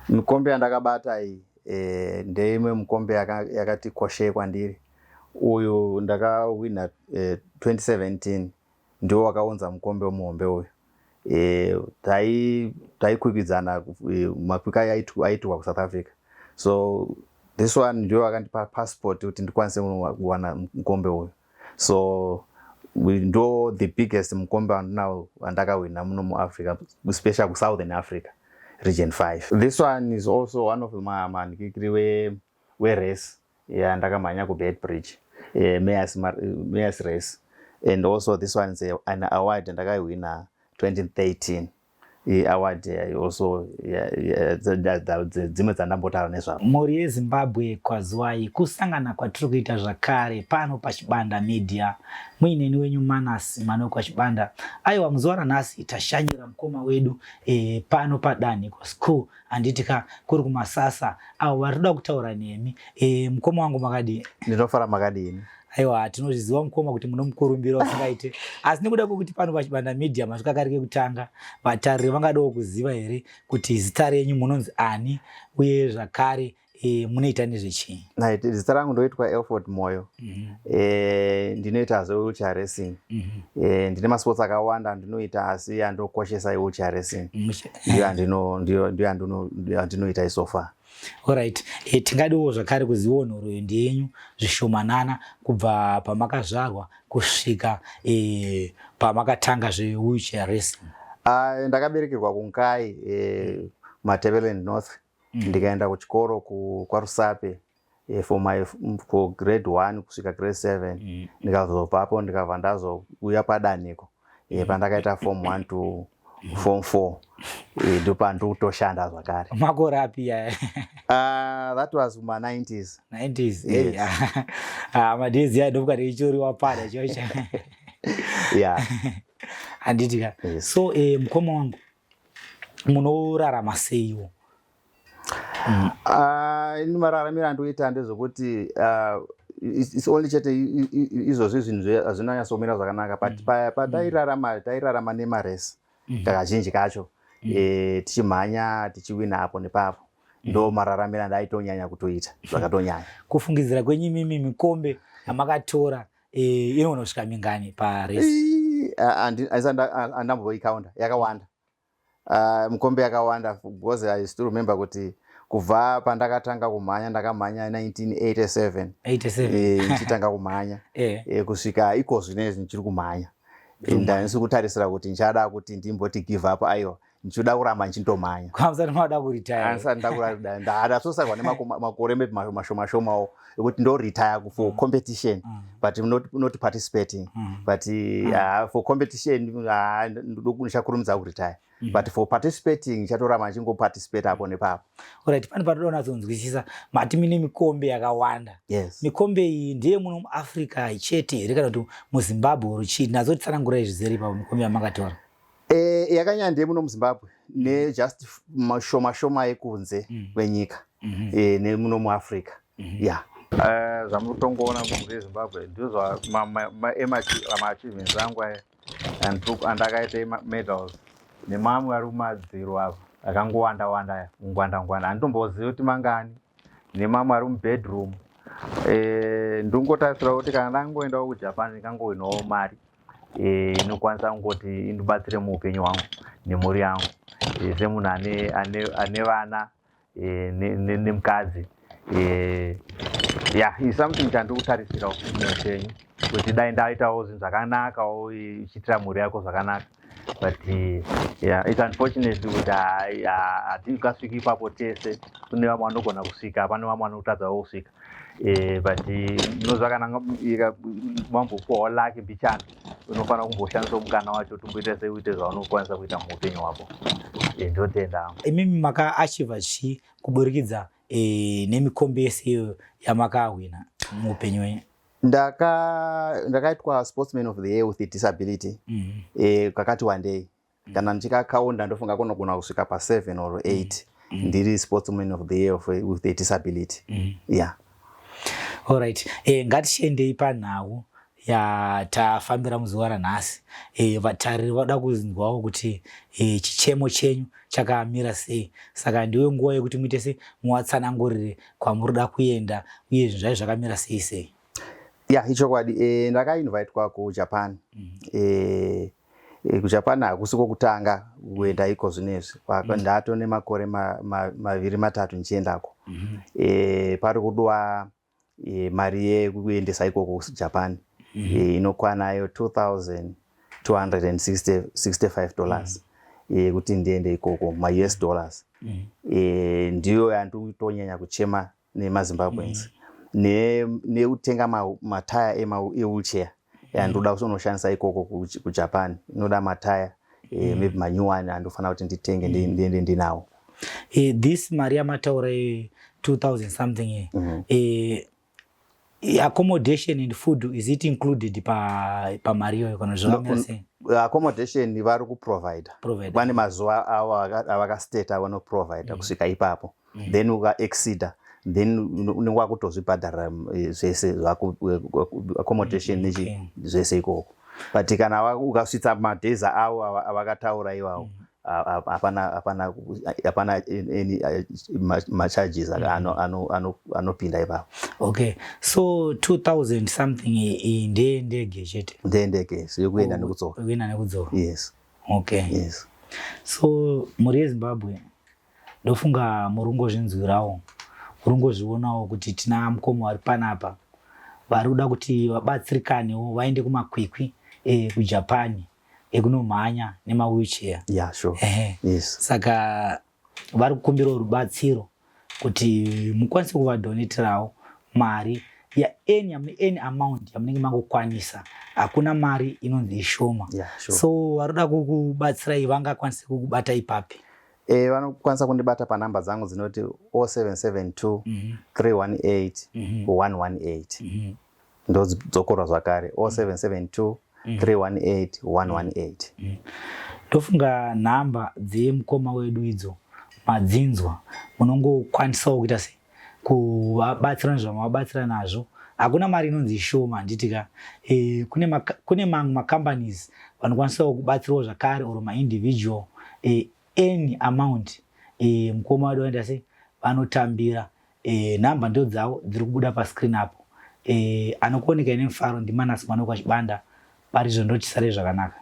Mukombe andakabata iyi ndeimwe mukombe yakati koshei kwandiri. Uyu ndakawina 2017 ndio wakaunza mukombe wemuhombe uyu. Taikwikwidzana makwika aitwa kuSouth Africa. So this one ndio wakandipa passport kuti ndikwanise kuwana mukombe uyu. So ndo the biggest mukombe wandakawina muno muAfrica, especially kuSouthern Africa. Region 5. This one is also one of manikikiri we-race. Yeah, ndakamhanya kuBedbridge. Manass race. And also this one is an award ndakaiwina 2013. Award also dzimwe dzandambotaura nezvavo. Mhuri yeZimbabwe kwazuwai kusangana kwatiri kuita zvakare pano paChibanda Media muineni wenyu Manass mano kwaChibanda. Aiwa muzuva ranhasi tashanyira mukoma wedu pano padanhi school handitika kuri kuMasasa avo vari kuda kutaura nemi. Mukoma wangu makadini? Ndinofara makadini? Aiwa tinozviziva mukoma kuti munomukurumbira usingaite, asi nekuda kwokuti pano paChibanda Media masvika kare kekutanga vatariri vangadawo kuziva here kuti zita renyu munonzi ani uye zvakare munoita nezvechii? Zita rangu ndoitwa Elford Moyo. Ndinoita wheelchair racing. Ndine masports akawanda ndinoita, asi andokoshesa wheelchair racing ndio andinoita isofa. Alright, tingadiwo zvakare kuzivawo nhoroondo yenyu zvishomanana kubva pamakazvarwa kusvika pamakatanga zvewheelchair racing. Ndakaberekerwa kuNkai Matebeleland North. Ndikaenda kuchikoro kwaRusape for grade 1 kusvika grade 7. Ndikazobvapo ndikabva ndazouya padanhiko pandakaita form 1 to form 4. Ndipo pandotoshanda zvakare. Makore api yaya? That was my 90s. 90s. Yes. Madezi ya ndobuka ndichoriwa pada chocho. Yeah. Handitika. Yes. So mukoma wangu munorarama seiwo? Mararamiro andoita ndezvokuti it's only chete izvozvi zvinhu hazvinonyatsomira zvakanaka, but tairarama nemaresi kazhinji kacho, tichimhanya tichiwina apo nepapo. Ndo mararamiro andaitonyanya kutoita zvakatonyanya. Kufungidzira kwenyu mimi mikombe yamakatora inonosvika mingani paresi? Andamboikaunda yakawanda. Mukombe yakawanda, because I still remember kuti kubva pandakatanga kumhanya ndakamhanya 1987. Ndichitanga kumhanya kusvika iko zvinezvi ndichiri kumhanya. Ndanisi kutarisira kuti ndichada kuti ndimboti give up, aiwa ndichida kuramba ndichindomhanya. Kwamusati mada kuretire? Asati ndakuratidha ndasosarwa nemakore mashomashomawo ekuti ndo retire for competition, but not participating. But for competition ndichakurumidza kuretire. But for participating ndichatoramba ndichingoparticipate apo nepapo. Alright, pani patoda kunzwisisa mati mine mikombe yakawanda. Yes. Mikombe iyi ndiye muno muAfrica chete here kana kuti muZimbabwe ruchii? Nazotitsanangurai zvizere pa mikombe yamakatora. Yakanyanya ndiye muno muZimbabwe just mashoma ekunze kwenyika nemuno muAfrica. Yeah. Zvamutongoona muZimbabwe ndizvo ma-achievements angu andakaita medals nemamwe ari mumadziro avo akangowanda ngwanda handitombozivi kuti mangani, nemamwe ari mubedroom. Ndingotarisira kuti kana ndangoendawo kuJapan ndingangowinawo mari inokwanisa kungoti indibatsire muupenyu hwangu nemhuri yangu, semunhu ane vana nemukadzi. Yeah, is something chandikutarisira muupenyu kuti dai ndaitawo zvinhu zvakanakawo ichiitira mhuri yako zvakanaka. But yeah, it's unfortunate kuti hatikasviki ipapo tese. Kune vamwe vanogona kusvika, pane vamwe vanotadzawo kusvika. But nozvakanaka mambopuwawo luck mbichana, unofanira kumboshandisa mukana wacho tumboita seuite zvaunokwanisa kuita muupenyu hwako. Ndotenda. Imimi maka-achieva chii kuburikidza nemikombe yese yamakawina muupenyu wenyu? Ndakaitwa sportsman of the year with a disability kakati one day. Kana ndichikakaunda ndofunga kunogona kusvika pa7 or 8 ndiri sportsman of the year with a disability. Yeah. Alright, ngatichiendei panhau tafambira muzuva ranhasi. Vatariri vada kunzwawo kuti chichemo chenyu chakamira sei. Saka ndiwe nguva yekuti muite sei muvatsanangurire kwamurida kuenda uye zvinhu zvai zvakamira sei sei. Ichokwadi ndakainvitwa kuJapan. kuJapan hakusi kwokutanga kuenda iko zvinezvi. Ndatone makore maviri matatu ndichiendako. Pari kudiwa mari yekuendesa ikoko kuJapan inokwana $2,265 kuti ndiende ikoko ma-US dollars. Ndiyo yanditonyanya kuchema nemaZimbabweans neutenga mataya e-wheelchair yandoda kuzonoshandisa ikoko kuJapan. Inoda mataya maybe manyuwani andofana kuti nditenge ndiende ndinawo. This mari yamataura 2000 something accommodation and food, is it included pa mari yoyo kana zvakamira sei? Accommodation vari kuprovide. Pane mazuva avo avakastate vanoprovide kusvika ipapo. Then uka-exceeda then unenge wakutozvibhadharira zvese accommodation zvese ikoko. But kana ukasvitsa madheza avo avakataura ivavo hapana macharges anopinda ipapo. Okay, so 2000 something ndege chete. Ndege yokuenda nekudzoka. Kuenda nekudzoka. Yes. Okay. Yes. So muri yeZimbabwe ndofunga murungozvinzwirawo, murungozvionawo kuti tina mukoma wari panapa vari kuda kuti vabatsirikanewo vaende kumakwikwi kuJapan ekunomhanya nema-wheelchair. Yeah, sure. Yes. Saka vari kukumbirawo rubatsiro kuti mukwanise kuvadoneterawo mari any amount yamunenge mangokwanisa. Hakuna mari inonzi ishoma. Yeah, sure. So vari kuda kukubatsirai vangakwanise kukubata ipapi? Vanokwanisa kundibata panhamba dzangu dzinoti 0772 318 118. Ndodzokorwa zvakare 0772 318 118. Ndofunga nhamba dzemukoma wedu idzo madzinzwa, munongokwanisawo kuita sei kuvabatsira zvamavabatsira nazvo. Hakuna mari inonzi ishoma nditika. Kune mamwe macompanies vanokwanisawo kubatsirawo zvakare or ma-individual any amount mukoma wedu waenda sei vanotambira. Nhamba ndo dzavo dziri kubuda pascreen apo. Anokuoneka ine mufaro ndiManass mwana wekwaChibanda. Parizvo ndochisare zvakanaka.